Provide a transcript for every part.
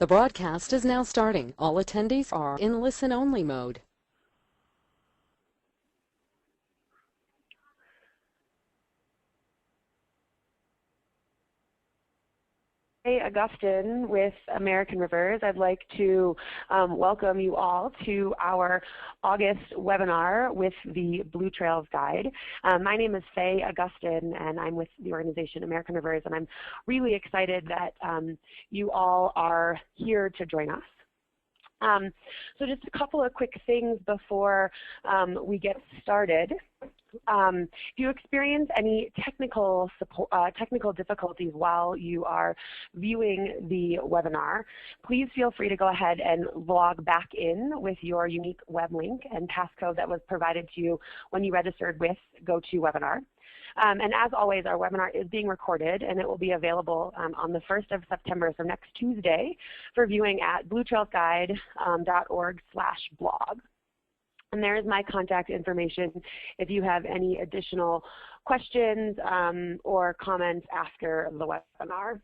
The broadcast is now starting. All attendees are in listen-only mode. Hey, Augustine with American Rivers. I'd like to welcome you all to our August webinar with the Blue Trails Guide. My name is Faye Augustine, and I'm with the organization American Rivers, and I'm really excited that you all are here to join us. So just a couple of quick things before we get started. If you experience any technical difficulties while you are viewing the webinar, please feel free to go ahead and log back in with your unique web link and passcode that was provided to you when you registered with GoToWebinar. And as always, our webinar is being recorded, and it will be available on the 1st of September, so next Tuesday, for viewing at bluetrailsguide.org/blog. And there is my contact information if you have any additional questions or comments after the webinar.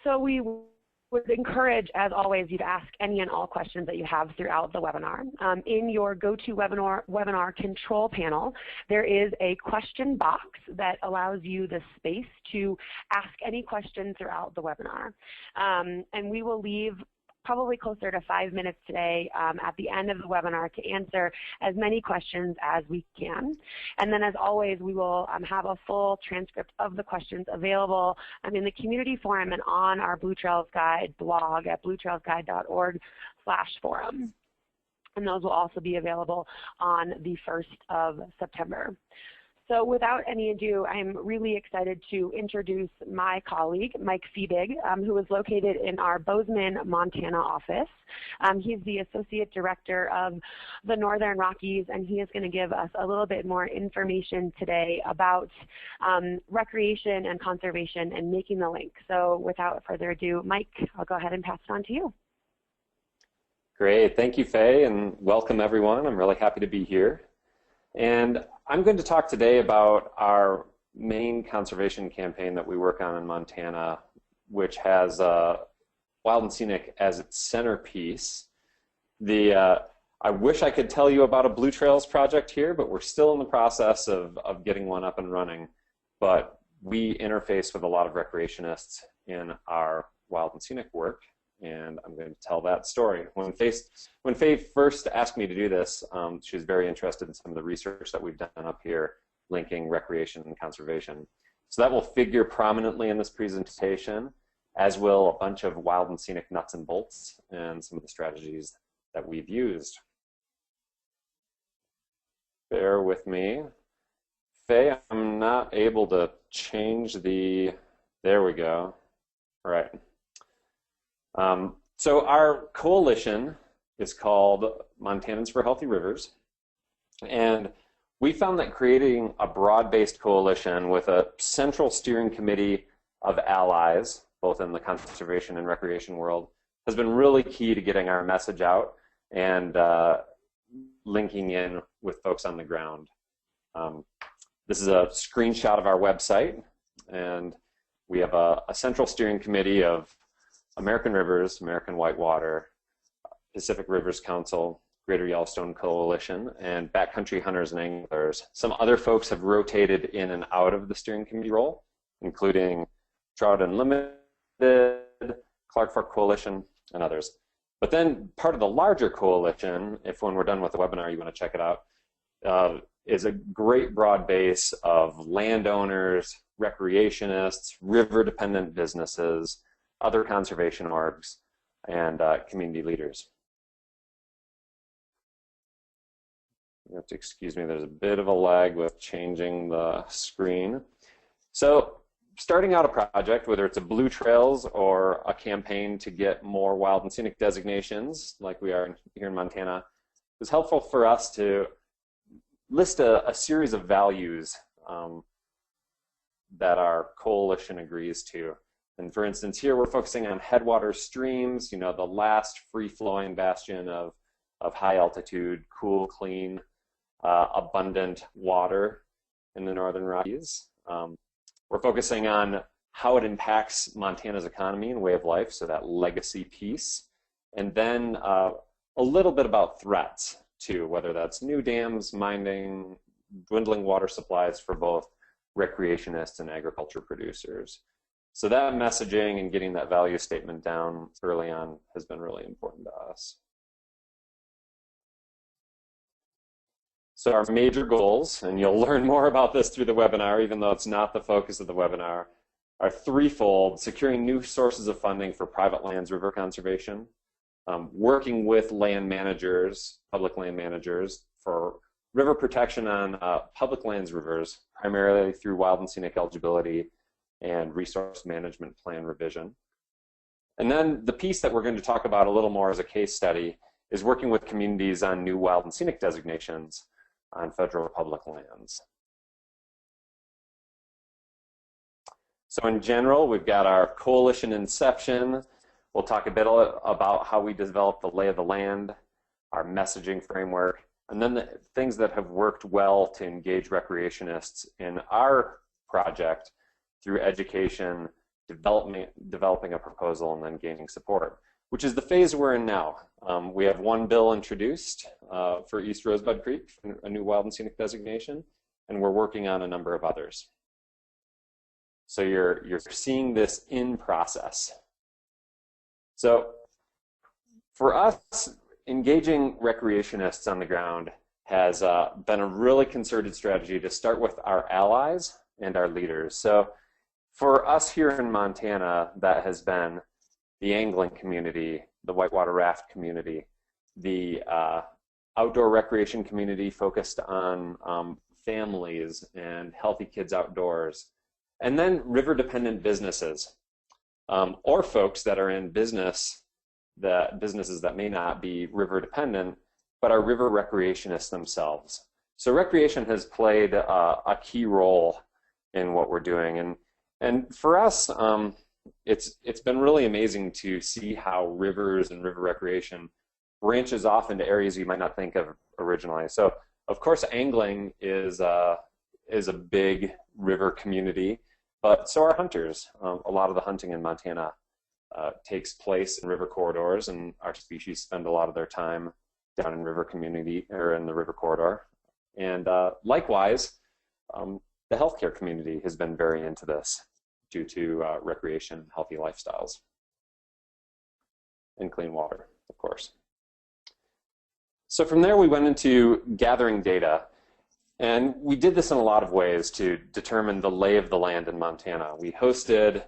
So we would encourage, as always, you to ask any and all questions that you have throughout the webinar. In your GoToWebinar control panel, there is a question box that allows you the space to ask any questions throughout the webinar. And we will leave probably closer to 5 minutes today at the end of the webinar to answer as many questions as we can. And then as always, we will have a full transcript of the questions available in the community forum and on our Blue Trails Guide blog at bluetrailsguide.org/forum. And those will also be available on the 1st of September. So without any ado, I'm really excited to introduce my colleague, Mike Fiebig, who is located in our Bozeman, Montana office. He's the Associate Director of the Northern Rockies, and he is going to give us a little bit more information today about recreation and conservation and making the link. So without further ado, Mike, I'll go ahead and pass it on to you. Great. Thank you, Faye, and welcome everyone. I'm really happy to be here. And I'm going to talk today about our main conservation campaign that we work on in Montana, which has Wild and Scenic as its centerpiece. I wish I could tell you about a Blue Trails project here, but we're still in the process of getting one up and running. But we interface with a lot of recreationists in our Wild and Scenic work, and I'm going to tell that story. When Faye first asked me to do this, she was very interested in some of the research that we've done up here, linking recreation and conservation. So that will figure prominently in this presentation, as will a bunch of Wild and Scenic nuts and bolts and some of the strategies that we've used. Bear with me. Faye, I'm not able to change the, there we go. All right. So our coalition is called Montanans for Healthy Rivers, and we found that creating a broad-based coalition with a central steering committee of allies, both in the conservation and recreation world, has been really key to getting our message out and linking in with folks on the ground. This is a screenshot of our website, and we have a central steering committee of American Rivers, American Whitewater, Pacific Rivers Council, Greater Yellowstone Coalition, and Backcountry Hunters and Anglers. Some other folks have rotated in and out of the steering committee role, including Trout Unlimited, Clark Fork Coalition, and others. But then part of the larger coalition, if when we're done with the webinar you want to check it out, is a great broad base of landowners, recreationists, river-dependent businesses, other conservation orgs, and community leaders. You have to excuse me, there's a bit of a lag with changing the screen. So starting out a project, whether it's a Blue Trails or a campaign to get more wild and scenic designations, like we are here in Montana, it was helpful for us to list a series of values that our coalition agrees to. And for instance, here we're focusing on headwater streams, you know, the last free-flowing bastion of high altitude, cool, clean, abundant water in the Northern Rockies. We're focusing on how it impacts Montana's economy and way of life, so that legacy piece, and then a little bit about threats too, whether that's new dams, mining, dwindling water supplies for both recreationists and agriculture producers. So that messaging and getting that value statement down early on has been really important to us. So our major goals, and you'll learn more about this through the webinar, even though it's not the focus of the webinar, are threefold: securing new sources of funding for private lands river conservation, working with land managers, public land managers, for river protection on public lands rivers, primarily through wild and scenic eligibility and resource management plan revision. And then the piece that we're going to talk about a little more as a case study is working with communities on new wild and scenic designations on federal public lands. So in general, we've got our coalition inception. We'll talk a bit about how we develop the lay of the land, our messaging framework, and then the things that have worked well to engage recreationists in our project through education, developing a proposal, and then gaining support, which is the phase we're in now. We have one bill introduced for East Rosebud Creek, a new wild and scenic designation, and we're working on a number of others. So you're seeing this in process. So for us, engaging recreationists on the ground has been a really concerted strategy to start with our allies and our leaders. So for us here in Montana, that has been the angling community, the whitewater raft community, the outdoor recreation community focused on families and healthy kids outdoors, and then river-dependent businesses, or folks that are in businesses that may not be river-dependent, but are river recreationists themselves. So recreation has played a key role in what we're doing, and for us, it's been really amazing to see how rivers and river recreation branches off into areas you might not think of originally. So of course, angling is a big river community, but so are hunters. A lot of the hunting in Montana takes place in river corridors, and our species spend a lot of their time down in river community or in the river corridor. And likewise, the healthcare community has been very into this due to recreation, healthy lifestyles, and clean water, of course. So from there, we went into gathering data, and we did this in a lot of ways to determine the lay of the land in Montana. We hosted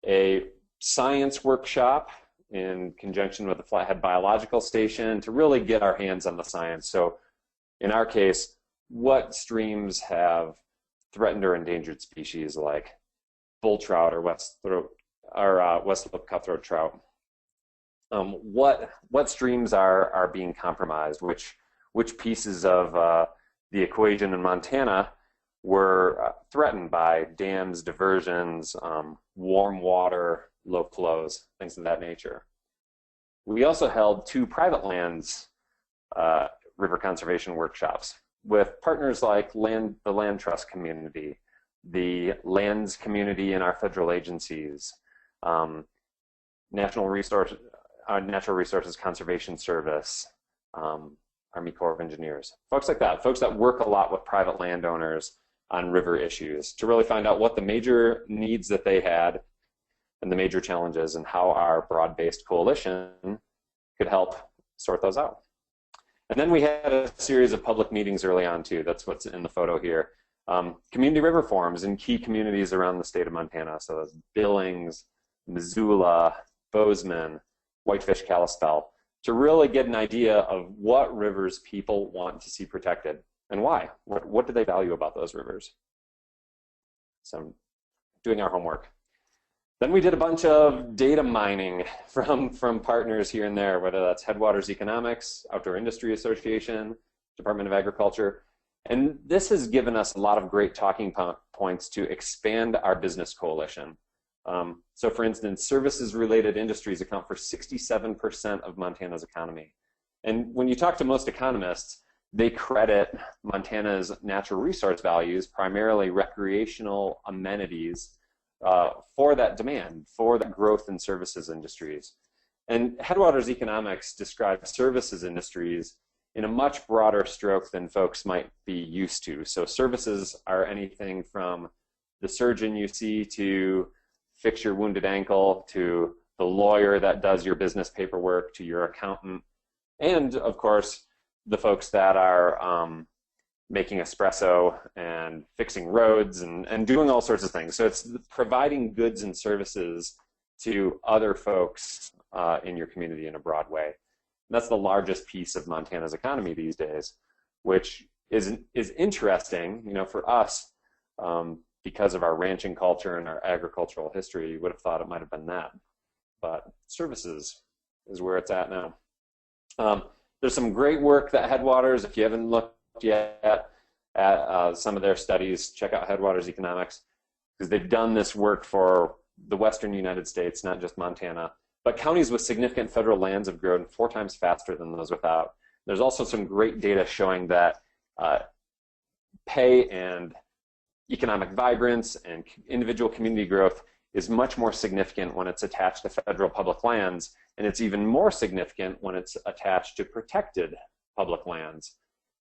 a science workshop in conjunction with the Flathead Biological Station to really get our hands on the science. So in our case, what streams have threatened or endangered species like bull trout or west slope cutthroat trout? What streams are being compromised? Which pieces of the equation in Montana were threatened by dams, diversions, warm water, low flows, things of that nature. We also held 2 private lands river conservation workshops with partners like the Land Trust community, the lands community in our federal agencies, Natural Resources Conservation Service, Army Corps of Engineers, folks like that, folks that work a lot with private landowners on river issues to really find out what the major needs that they had and the major challenges, and how our broad-based coalition could help sort those out. And then we had a series of public meetings early on too. That's what's in the photo here. Community river forums in key communities around the state of Montana. So that's Billings, Missoula, Bozeman, Whitefish, Kalispell, to really get an idea of what rivers people want to see protected and why. What do they value about those rivers? So doing our homework. Then we did a bunch of data mining from partners here and there, whether that's Headwaters Economics, Outdoor Industry Association, Department of Agriculture. And this has given us a lot of great talking points to expand our business coalition. So for instance, services-related industries account for 67% of Montana's economy. And when you talk to most economists, they credit Montana's natural resource values, primarily recreational amenities, for that demand, for the growth in services industries. And Headwaters Economics describes services industries in a much broader stroke than folks might be used to. So services are anything from the surgeon you see to fix your wounded ankle, to the lawyer that does your business paperwork, to your accountant, and of course, the folks that are making espresso and fixing roads and doing all sorts of things. So it's providing goods and services to other folks in your community in a broad way. And that's the largest piece of Montana's economy these days, which is interesting, you know, for us, because of our ranching culture and our agricultural history. You would have thought it might have been that, but services is where it's at now. There's some great work that Headwaters, if you haven't looked yet at some of their studies, check out Headwaters Economics, because they've done this work for the western United States, not just Montana. But counties with significant federal lands have grown 4 times faster than those without. There's also some great data showing that pay and economic vibrance and individual community growth is much more significant when it's attached to federal public lands, and it's even more significant when it's attached to protected public lands.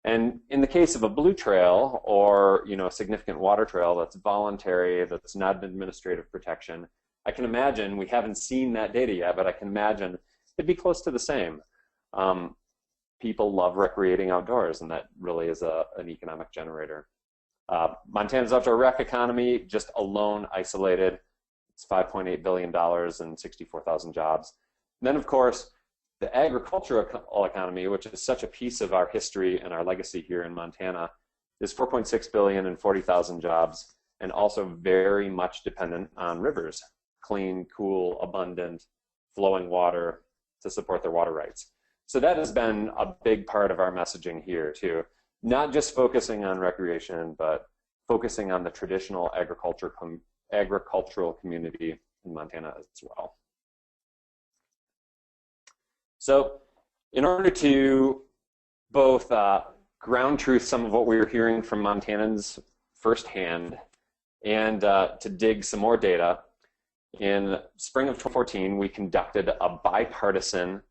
And in the case of a blue trail or, you know, a significant water trail that's voluntary, that's not an administrative protection, I can imagine, we haven't seen that data yet, but I can imagine it'd be close to the same. People love recreating outdoors, and that really is an economic generator. Montana's outdoor rec economy, just alone, isolated, it's $5.8 billion and 64,000 jobs. And then, of course, the agricultural economy, which is such a piece of our history and our legacy here in Montana, is $4.6 billion and 40,000 jobs, and also very much dependent on rivers, clean, cool, abundant, flowing water to support their water rights. So that has been a big part of our messaging here too. Not just focusing on recreation, but focusing on the traditional agricultural community in Montana as well. So in order to both ground truth some of what we were hearing from Montanans firsthand and to dig some more data, in spring of 2014, we conducted a bipartisan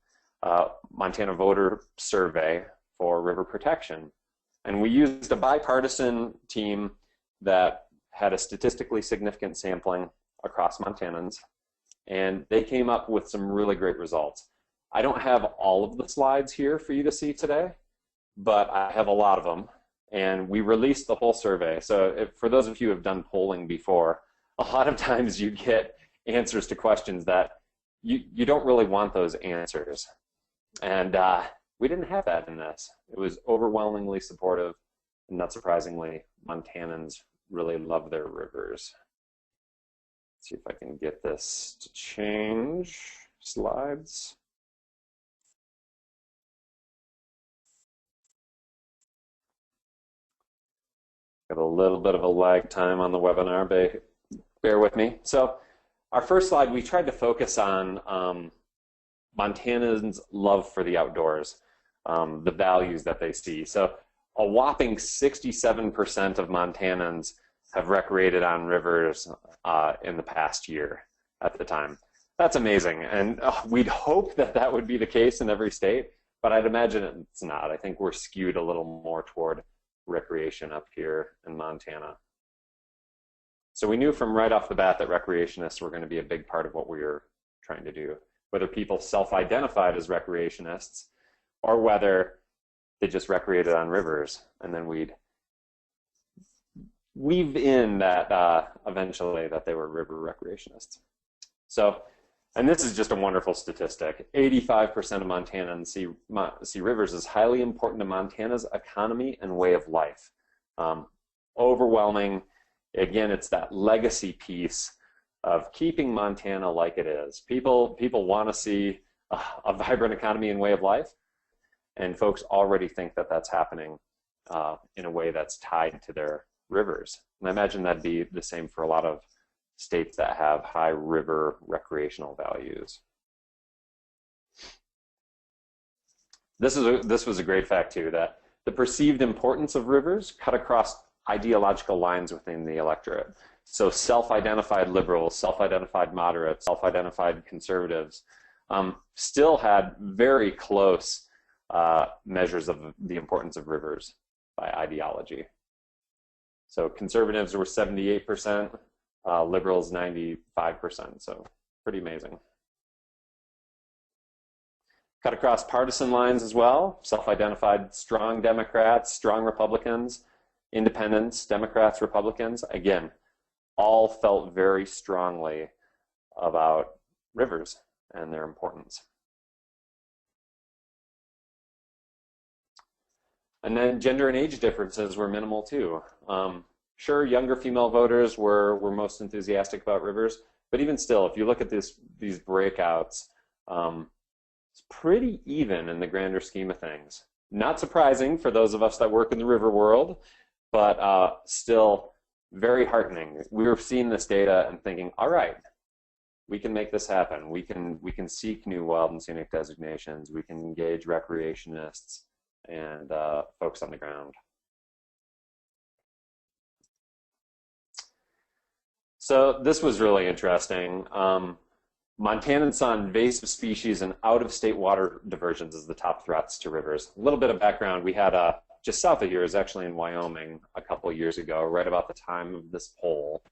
Montana voter survey for river protection. And we used a bipartisan team that had a statistically significant sampling across Montanans, and they came up with some really great results. I don't have all of the slides here for you to see today, but I have a lot of them, and we released the whole survey. So for those of you who have done polling before, a lot of times you get answers to questions that you don't really want those answers. And we didn't have that in this. It was overwhelmingly supportive, and not surprisingly, Montanans really love their rivers. Let's see if I can get this to change slides. Got a little bit of a lag time on the webinar, bear with me. So our first slide, we tried to focus on Montanans' love for the outdoors, the values that they see. So a whopping 67% of Montanans have recreated on rivers in the past year at the time. That's amazing, and we'd hope that that would be the case in every state, but I'd imagine it's not. I think we're skewed a little more toward recreation up here in Montana. So we knew from right off the bat that recreationists were going to be a big part of what we were trying to do, whether people self-identified as recreationists or whether they just recreated on rivers, and then we'd weave in that eventually that they were river recreationists. So, and this is just a wonderful statistic. 85% of Montanans see rivers as highly important to Montana's economy and way of life. Overwhelming. Again, it's that legacy piece of keeping Montana like it is. People want to see a vibrant economy and way of life, and folks already think that that's happening in a way that's tied to their rivers. And I imagine that'd be the same for a lot of states that have high river recreational values. This was a great fact too, that the perceived importance of rivers cut across ideological lines within the electorate. So self-identified liberals, self-identified moderates, self-identified conservatives still had very close measures of the importance of rivers by ideology. So conservatives were 78%, liberals 95%, so pretty amazing. Cut across partisan lines as well, self-identified strong Democrats, strong Republicans, independents, Democrats, Republicans, again, all felt very strongly about rivers and their importance. And then gender and age differences were minimal too. Sure, younger female voters were most enthusiastic about rivers, but even still, if you look at these breakouts, it's pretty even in the grander scheme of things. Not surprising for those of us that work in the river world, but still very heartening. We were seeing this data and thinking, all right, we can make this happen. We can seek new wild and scenic designations. We can engage recreationists and folks on the ground. So this was really interesting. Montanans saw invasive species and out-of-state water diversions as the top threats to rivers. A little bit of background, we had just south of here, is actually in Wyoming a couple of years ago, right about the time of this poll.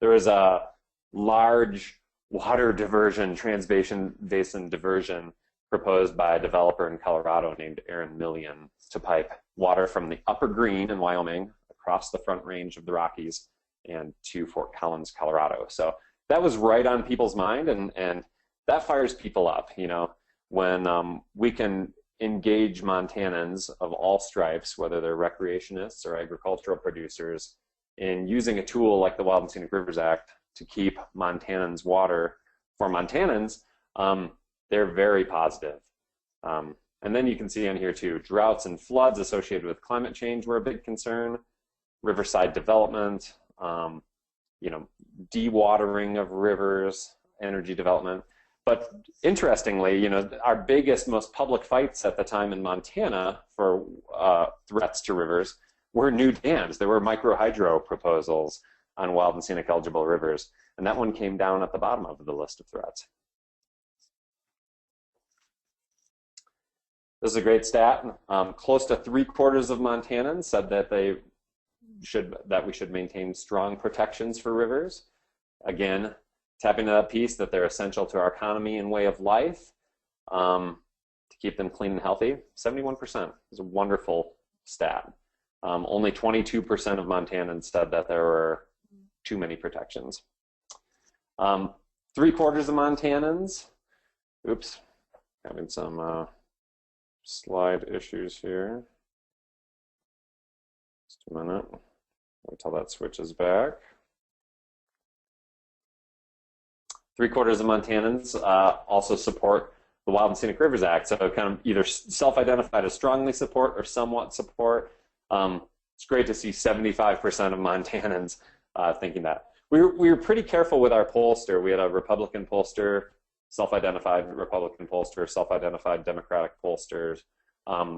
There was a large water diversion, trans-basin diversion proposed by a developer in Colorado named Aaron Millian to pipe water from the Upper Green in Wyoming across the Front Range of the Rockies and to Fort Collins, Colorado. So that was right on people's mind, and that fires people up, you know, when we can engage Montanans of all stripes, whether they're recreationists or agricultural producers, in using a tool like the Wild and Scenic Rivers Act to keep Montanans water for Montanans. They're very positive. And then you can see on here too, droughts and floods associated with climate change were a big concern, riverside development, you know, dewatering of rivers, energy development. But interestingly, you know, our biggest, most public fights at the time in Montana for threats to rivers were new dams. There were microhydro proposals on wild and scenic eligible rivers, and that one came down at the bottom of the list of threats. This is a great stat. Close to 3/4 of Montanans said that we should maintain strong protections for rivers. Again, tapping that piece that they're essential to our economy and way of life, to keep them clean and healthy. 71% is a wonderful stat. Only 22% of Montanans said that there were too many protections. 3/4 of Montanans, oops, having some slide issues here. Just a minute, until that switches back. 3/4 of Montanans also support the Wild and Scenic Rivers Act, so kind of either self-identified as strongly support or somewhat support. It's great to see 75% of Montanans thinking that. We were pretty careful with our pollster. We had a Republican pollster, self-identified Republican pollster, self-identified Democratic pollsters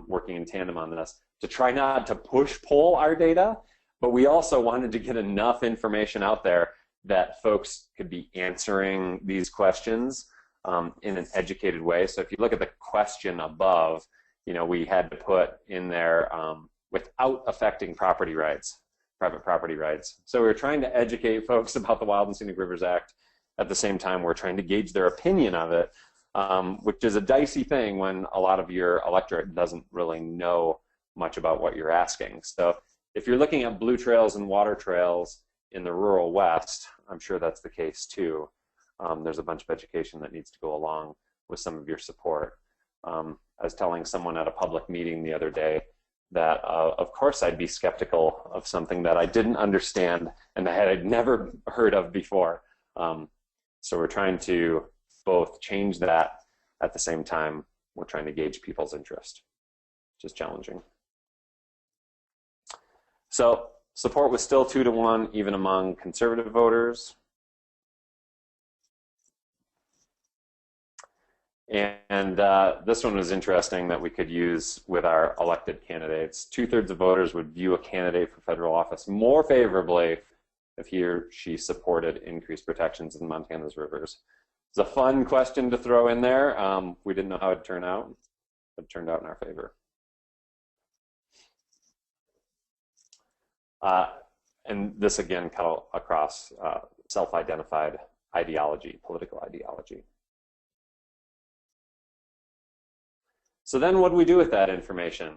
working in tandem on this to try not to push poll our data, but we also wanted to get enough information out there that folks could be answering these questions in an educated way. So if you look at the question above, you know, we had to put in there without affecting property rights, private property rights. So we were trying to educate folks about the Wild and Scenic Rivers Act. At the same time, we're trying to gauge their opinion of it, which is a dicey thing when a lot of your electorate doesn't really know much about what you're asking. So if you're looking at blue trails and water trails in the rural West, I'm sure that's the case too. There's a bunch of education that needs to go along with some of your support. I was telling someone at a public meeting the other day that of course I'd be skeptical of something that I didn't understand and that I'd never heard of before. So we're trying to both change that at the same time we're trying to gauge people's interest, which is challenging. So support was still 2-to-1 even among conservative voters. And this one was interesting that we could use with our elected candidates. 2/3 of voters would view a candidate for federal office more favorably if he or she supported increased protections in Montana's rivers. It's a fun question to throw in there. We didn't know how it'd turn out. It turned out in our favor. And this again kind of across self-identified ideology, political ideology. So then what do we do with that information?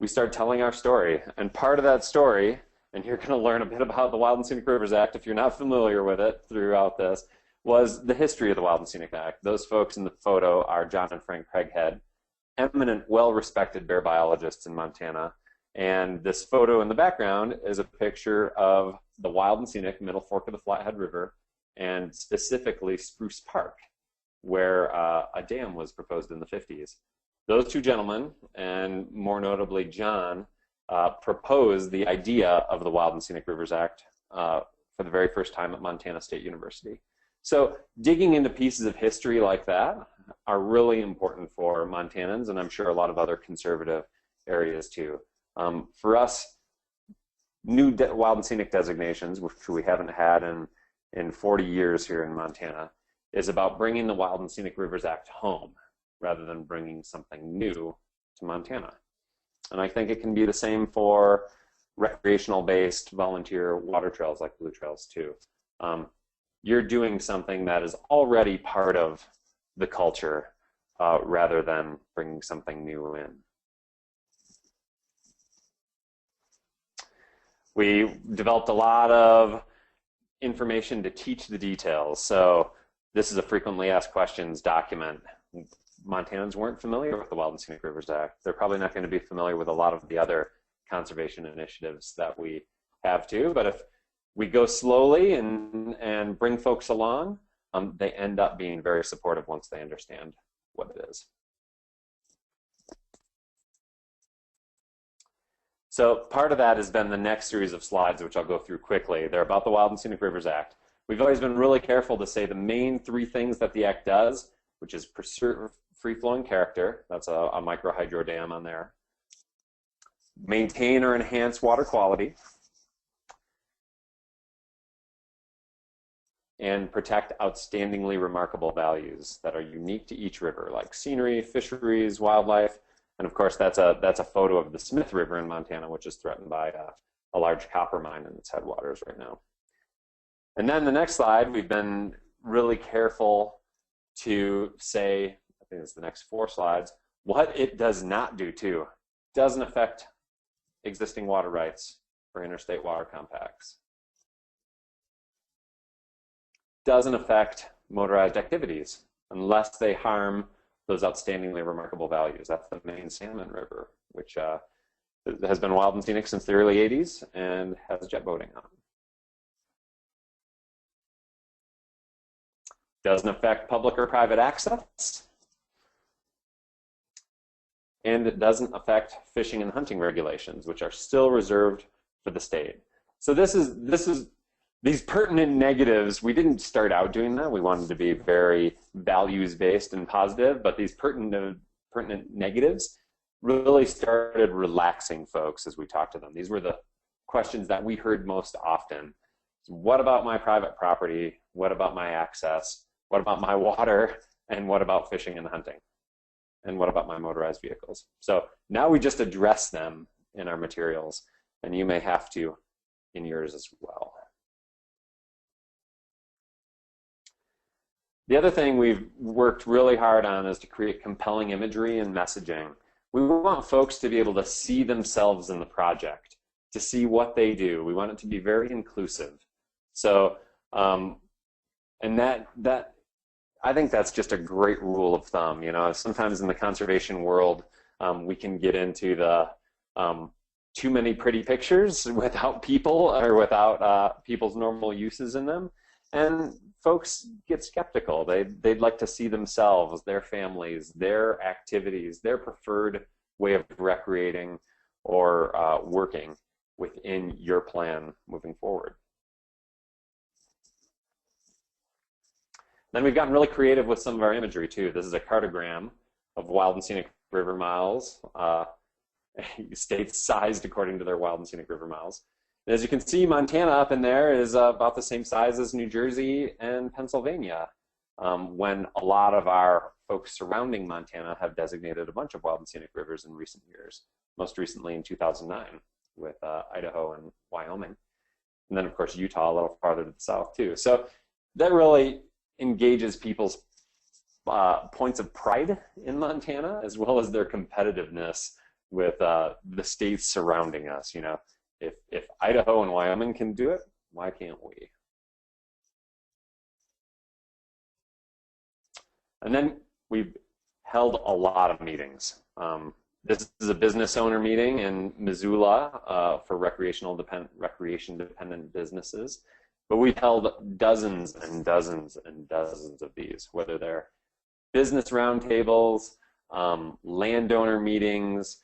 We start telling our story. And part of that story, and you're going to learn a bit about the Wild and Scenic Rivers Act if you're not familiar with it throughout this, was the history of the Wild and Scenic Act. Those folks in the photo are John and Frank Craighead, eminent, well-respected bear biologists in Montana. And this photo in the background is a picture of the Wild and Scenic Middle Fork of the Flathead River, and specifically Spruce Park, where a dam was proposed in the 50s. Those two gentlemen, and more notably John, proposed the idea of the Wild and Scenic Rivers Act for the very first time at Montana State University. So digging into pieces of history like that are really important for Montanans, and I'm sure a lot of other conservative areas too. For us, new wild and scenic designations, which we haven't had in 40 years here in Montana, is about bringing the Wild and Scenic Rivers Act home rather than bringing something new to Montana. And I think it can be the same for recreational-based volunteer water trails like blue trails too. You're doing something that is already part of the culture rather than bringing something new in. We developed a lot of information to teach the details. So this is a frequently asked questions document. Montanans weren't familiar with the Wild and Scenic Rivers Act. They're probably not going to be familiar with a lot of the other conservation initiatives that we have too. But if we go slowly and bring folks along, they end up being very supportive once they understand what it is. So part of that has been the next series of slides, which I'll go through quickly. They're about the Wild and Scenic Rivers Act. We've always been really careful to say the main three things that the Act does, which is preserve free-flowing character. That's a micro hydro dam on there. Maintain or enhance water quality. And protect outstandingly remarkable values that are unique to each river, like scenery, fisheries, wildlife. And of course, that's a photo of the Smith River in Montana, which is threatened by a large copper mine in its headwaters right now. And then the next slide, we've been really careful to say, I think it's the next 4 slides, what it does not do too. Doesn't affect existing water rights for interstate water compacts. Doesn't affect motorized activities unless they harm those outstandingly remarkable values. That's the main salmon river, which has been wild and scenic since the early 80s and has jet boating on it. Doesn't affect public or private access. And it doesn't affect fishing and hunting regulations, which are still reserved for the state. So this is these pertinent negatives. We didn't start out doing that. We wanted to be very values-based and positive, but these pertinent negatives really started relaxing folks as we talked to them. These were the questions that we heard most often. What about my private property? What about my access? What about my water? And what about fishing and hunting? And what about my motorized vehicles? So now we just address them in our materials, and you may have to in yours as well. The other thing we've worked really hard on is to create compelling imagery and messaging. We want folks to be able to see themselves in the project, to see what they do. We want it to be very inclusive. So, and that I think that's just a great rule of thumb. You know, sometimes in the conservation world, we can get into the too many pretty pictures without people or without people's normal uses in them, and folks get skeptical. They'd like to see themselves, their families, their activities, their preferred way of recreating or working within your plan moving forward. Then we've gotten really creative with some of our imagery too. This is a cartogram of wild and scenic river miles, states sized according to their wild and scenic river miles. As you can see, Montana up in there is about the same size as New Jersey and Pennsylvania, when a lot of our folks surrounding Montana have designated a bunch of wild and scenic rivers in recent years, most recently in 2009 with Idaho and Wyoming. And then, of course, Utah a little farther to the south, too. So that really engages people's points of pride in Montana, as well as their competitiveness with the states surrounding us. You know, if Idaho and Wyoming can do it, why can't we? And then we've held a lot of meetings. This is a business owner meeting in Missoula for recreation-dependent businesses. But we've held dozens and dozens and dozens of these, whether they're business roundtables, landowner meetings,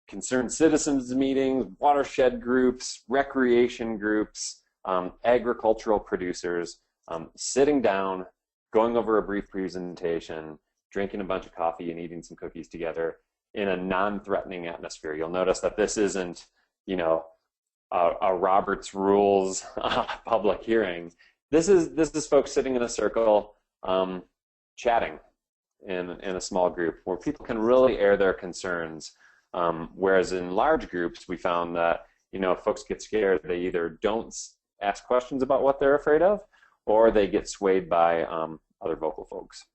concerned citizens meetings, watershed groups, recreation groups, agricultural producers, sitting down, going over a brief presentation, drinking a bunch of coffee and eating some cookies together in a non-threatening atmosphere. You'll notice that this isn't, you know, a Robert's Rules public hearing. This is folks sitting in a circle, chatting in a small group where people can really air their concerns. Whereas in large groups, we found that, you know, if folks get scared, they either don't ask questions about what they're afraid of, or they get swayed by other vocal folks.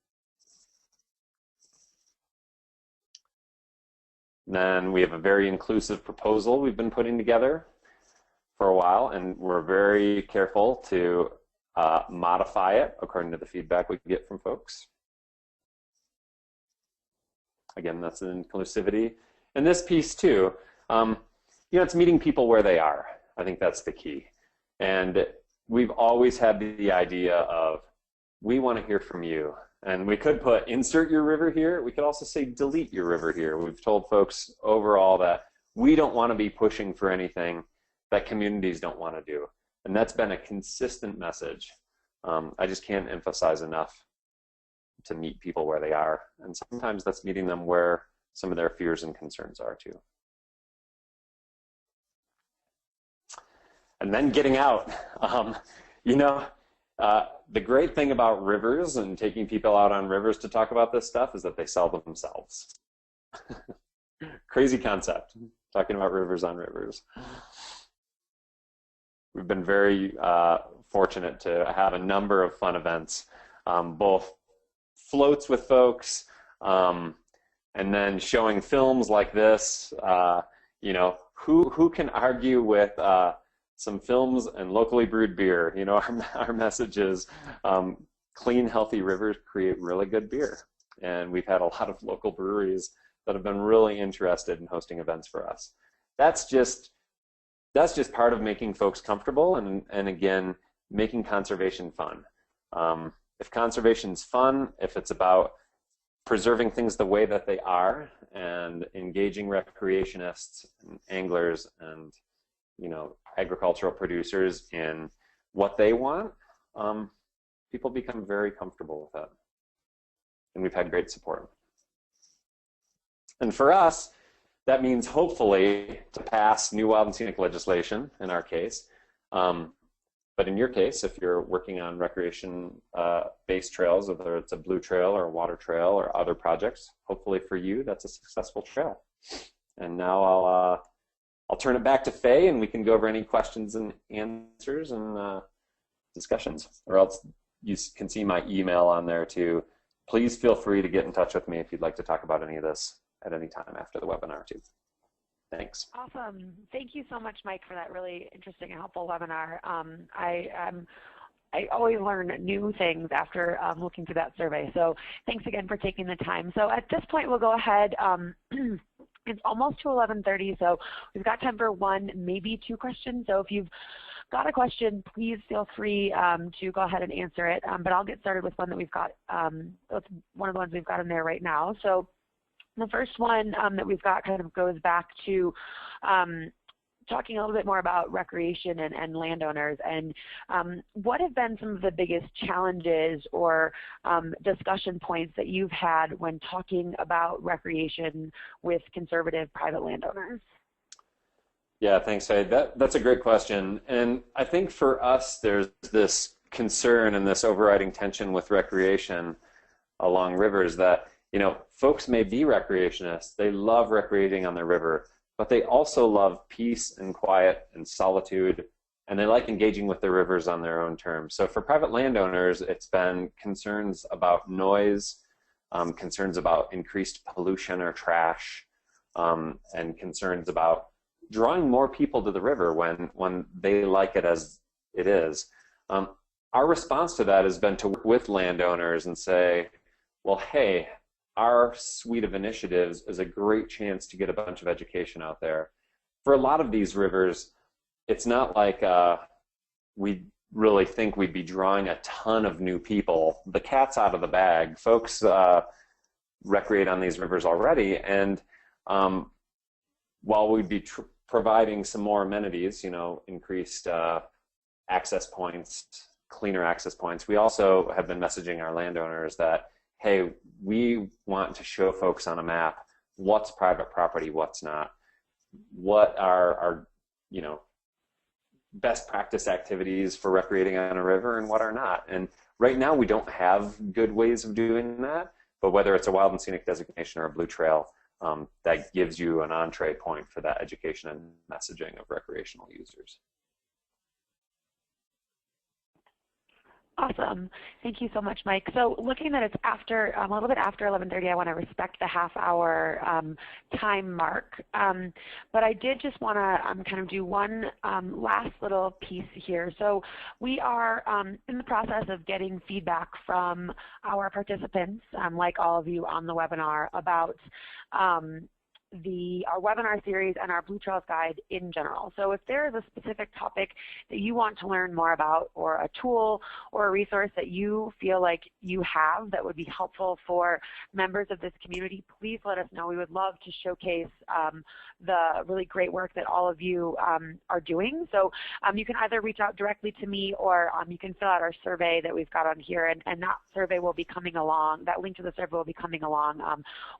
Then we have a very inclusive proposal we've been putting together for a while, and we're very careful to modify it according to the feedback we get from folks. Again, that's an inclusivity. And this piece too, you know, it's meeting people where they are. I think that's the key. And we've always had the idea of, we want to hear from you. And we could put insert your river here. We could also say delete your river here. We've told folks overall that we don't want to be pushing for anything that communities don't want to do. And that's been a consistent message. I just can't emphasize enough to meet people where they are. And sometimes that's meeting them where some of their fears and concerns are too. And then getting out. You know, the great thing about rivers and taking people out on rivers to talk about this stuff is that they sell themselves. Crazy concept, talking about rivers on rivers. We've been very fortunate to have a number of fun events, both floats with folks, and then showing films like this. You know, who can argue with some films and locally brewed beer? You know, our message is clean, healthy rivers create really good beer. And we've had a lot of local breweries that have been really interested in hosting events for us. That's just part of making folks comfortable and again, making conservation fun. If conservation's fun, if it's about preserving things the way that they are and engaging recreationists and anglers and, you know, agricultural producers in what they want, people become very comfortable with it. And we've had great support. And for us, that means hopefully to pass new wild and scenic legislation in our case. But in your case, if you're working on recreation-based trails, whether it's a blue trail or a water trail or other projects, hopefully for you, that's a successful trail. And now I'll turn it back to Faye, and we can go over any questions and answers and discussions. Or else you can see my email on there too. Please feel free to get in touch with me if you'd like to talk about any of this at any time after the webinar too. Thanks. Awesome. Thank you so much, Mike, for that really interesting and helpful webinar. I always learn new things after looking through that survey. So thanks again for taking the time. So at this point, we'll go ahead. It's almost to 11:30, so we've got time for one, maybe two questions. So if you've got a question, please feel free to go ahead and answer it. But I'll get started with one that we've got. That's one of the ones we've got in there right now. So the first one that we've got kind of goes back to talking a little bit more about recreation and landowners, and what have been some of the biggest challenges or discussion points that you've had when talking about recreation with conservative private landowners? Yeah, thanks, Faye. That's a great question. And I think for us, there's this concern and this overriding tension with recreation along rivers that, folks may be recreationists. They love recreating on the river, but they also love peace and quiet and solitude, and they like engaging with the rivers on their own terms. So for private landowners, it's been concerns about noise, concerns about increased pollution or trash, and concerns about drawing more people to the river when they like it as it is. Our response to that has been to work with landowners and say, well, hey, our suite of initiatives is a great chance to get a bunch of education out there. For a lot of these rivers, it's not like we really think we'd be drawing a ton of new people. The cat's out of the bag. Folks recreate on these rivers already, and while we'd be providing some more amenities, increased access points, cleaner access points, we also have been messaging our landowners that, hey, we want to show folks on a map what's private property, what's not, what are our, best practice activities for recreating on a river and what are not. And right now we don't have good ways of doing that, but whether it's a wild and scenic designation or a blue trail, that gives you an entree point for that education and messaging of recreational users. Awesome. Thank you so much, Mike. So looking that it's after, a little bit after 11:30, I want to respect the half-hour time mark. But I did just want to kind of do one last little piece here. So we are in the process of getting feedback from our participants, like all of you on the webinar, about our webinar series and our Blue Trails Guide in general. So if there is a specific topic that you want to learn more about, or a tool or a resource that you feel like you have that would be helpful for members of this community, please let us know. We would love to showcase the really great work that all of you are doing. So you can either reach out directly to me, or you can fill out our survey that we've got on here, and that survey will be coming along, that link to the survey will be coming along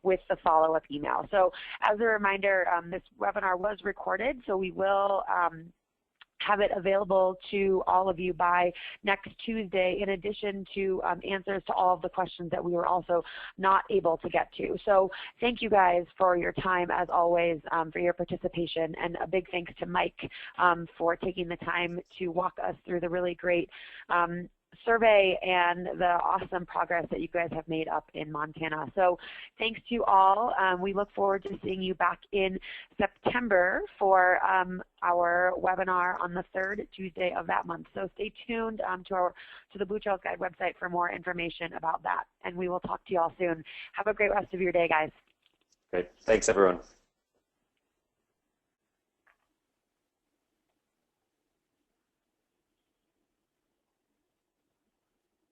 with the follow-up email. So as a reminder, this webinar was recorded, so we will have it available to all of you by next Tuesday, in addition to answers to all of the questions that we were also not able to get to. So thank you guys for your time, as always, for your participation, and a big thanks to Mike for taking the time to walk us through the really great survey and the awesome progress that you guys have made up in Montana. So thanks to you all. We look forward to seeing you back in September for our webinar on the 3rd Tuesday of that month. So stay tuned to the Blue Trails Guide website for more information about that. And we will talk to you all soon. Have a great rest of your day, guys. Great. Thanks, everyone.